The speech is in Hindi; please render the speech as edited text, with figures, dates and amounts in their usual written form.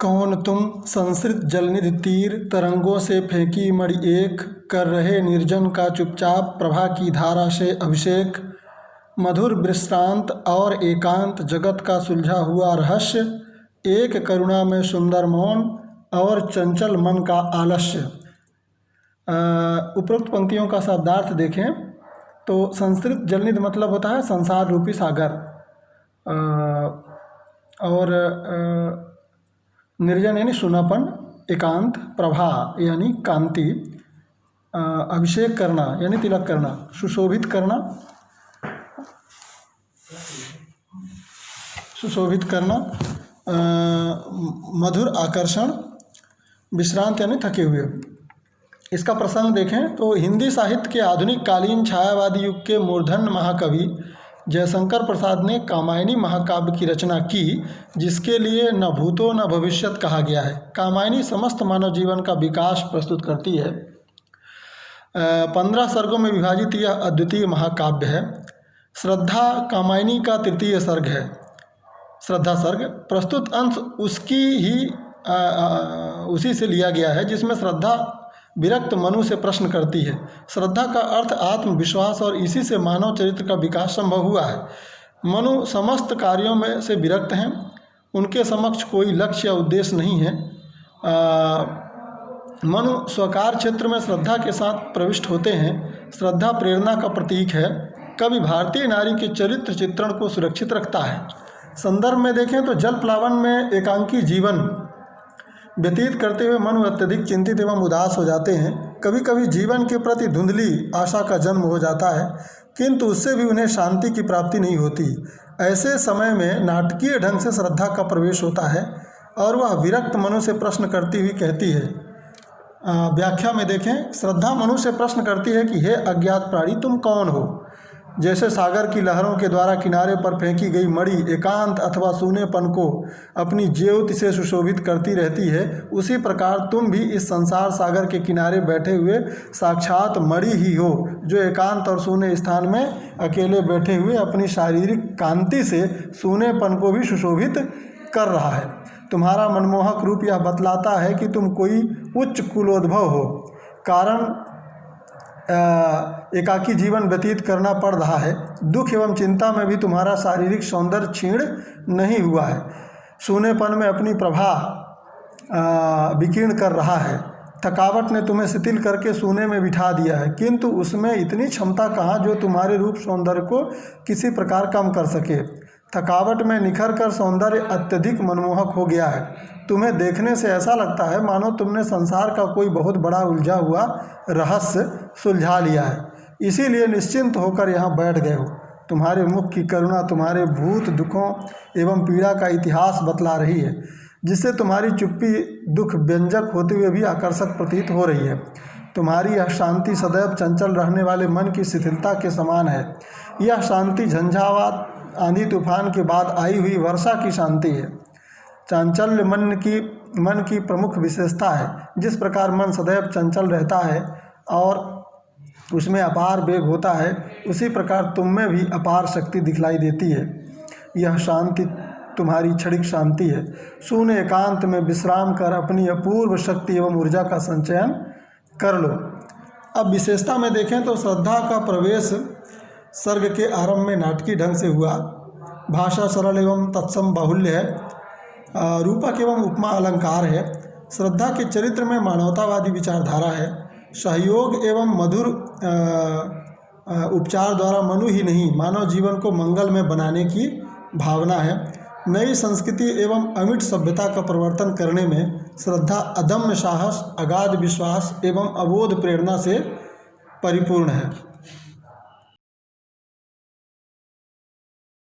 कौन तुम संसृत जलनिधि तीर, तरंगों से फेंकी मणि एक, कर रहे निर्जन का चुपचाप प्रभा की धारा से अभिषेक। मधुर विश्रांत और एकांत जगत का सुलझा हुआ रहस्य, एक करुणा में सुंदर मौन और चंचल मन का आलस्य। उपरोक्त पंक्तियों का शब्दार्थ देखें तो संसृत जलनिधि मतलब होता है संसार रूपी सागर, और निर्जन यानी सुनापन, एकांत, प्रभा यानी कांति, अभिषेक करना यानी तिलक करना, सुशोभित करना, मधुर आकर्षण, विश्रांत यानी थके हुए। इसका प्रसंग देखें तो हिंदी साहित्य के आधुनिक कालीन छायावादी युग के मूर्धन्य महाकवि जयशंकर प्रसाद ने कामायनी महाकाव्य की रचना की, जिसके लिए न भूतो न भविष्यत कहा गया है। कामायनी समस्त मानव जीवन का विकास प्रस्तुत करती है। 15 सर्गों में विभाजित यह अद्वितीय महाकाव्य है। श्रद्धा कामायनी का तृतीय सर्ग है। श्रद्धा सर्ग प्रस्तुत अंश उसी से लिया गया है जिसमें श्रद्धा विरक्त मनु से प्रश्न करती है। श्रद्धा का अर्थ आत्मविश्वास और इसी से मानव चरित्र का विकास संभव हुआ है। मनु समस्त कार्यों में से विरक्त हैं, उनके समक्ष कोई लक्ष्य या उद्देश्य नहीं है। मनु स्वकार क्षेत्र में श्रद्धा के साथ प्रविष्ट होते हैं। श्रद्धा प्रेरणा का प्रतीक है। कवि भारतीय नारी के चरित्र चित्रण को सुरक्षित रखता है। संदर्भ में देखें तो जल प्लावन में एकांकी जीवन व्यतीत करते हुए मनु अत्यधिक चिंतित एवं उदास हो जाते हैं। कभी कभी जीवन के प्रति धुंधली आशा का जन्म हो जाता है, किंतु उससे भी उन्हें शांति की प्राप्ति नहीं होती। ऐसे समय में नाटकीय ढंग से श्रद्धा का प्रवेश होता है और वह विरक्त मनु से प्रश्न करती हुई कहती है। व्याख्या में देखें, श्रद्धा मनु से प्रश्न करती है कि हे अज्ञात प्राणी, तुम कौन हो? जैसे सागर की लहरों के द्वारा किनारे पर फेंकी गई मणि एकांत अथवा सूनेपन को अपनी ज्योति से सुशोभित करती रहती है, उसी प्रकार तुम भी इस संसार सागर के किनारे बैठे हुए साक्षात मणि ही हो, जो एकांत और सूने स्थान में अकेले बैठे हुए अपनी शारीरिक कांति से सूनेपन को भी सुशोभित कर रहा है। तुम्हारा मनमोहक रूप यह बतलाता है कि तुम कोई उच्च कुलोद्भव हो। कारण एकाकी जीवन व्यतीत करना पड़ रहा है। दुख एवं चिंता में भी तुम्हारा शारीरिक सौंदर्य क्षीण नहीं हुआ है। सूनेपन में अपनी प्रभा विकीर्ण कर रहा है। थकावट ने तुम्हें शिथिल करके सूने में बिठा दिया है, किंतु उसमें इतनी क्षमता कहाँ जो तुम्हारे रूप सौंदर्य को किसी प्रकार कम कर सके। थकावट में निखर कर सौंदर्य अत्यधिक मनमोहक हो गया है। तुम्हें देखने से ऐसा लगता है मानो तुमने संसार का कोई बहुत बड़ा उलझा हुआ रहस्य सुलझा लिया है, इसीलिए निश्चिंत होकर यहाँ बैठ गए हो। तुम्हारे मुख की करुणा तुम्हारे भूत दुखों एवं पीड़ा का इतिहास बतला रही है, जिससे तुम्हारी चुप्पी दुख व्यंजक होते हुए भी आकर्षक प्रतीत हो रही है। तुम्हारी यह शांति सदैव चंचल रहने वाले मन की शिथिलता के समान है। यह शांति झंझावात आंधी तूफान के बाद आई हुई वर्षा की शांति है। चांचल्य मन की प्रमुख विशेषता है। जिस प्रकार मन सदैव चंचल रहता है और उसमें अपार वेग होता है, उसी प्रकार तुम में भी अपार शक्ति दिखलाई देती है। यह शांति तुम्हारी क्षणिक शांति है। शून्य एकांत में विश्राम कर अपनी अपूर्व शक्ति एवं ऊर्जा का संचयन कर लो। अब विशेषता में देखें तो श्रद्धा का प्रवेश सर्ग के आरंभ में नाटकीय ढंग से हुआ। भाषा सरल एवं तत्सम बाहुल्य है। रूपक एवं उपमा अलंकार है। श्रद्धा के चरित्र में मानवतावादी विचारधारा है। सहयोग एवं मधुर उपचार द्वारा मनु ही नहीं मानव जीवन को मंगल में बनाने की भावना है। नई संस्कृति एवं अमिट सभ्यता का प्रवर्तन करने में श्रद्धा अदम्य साहस, अगाध विश्वास एवं अबोध प्रेरणा से परिपूर्ण है।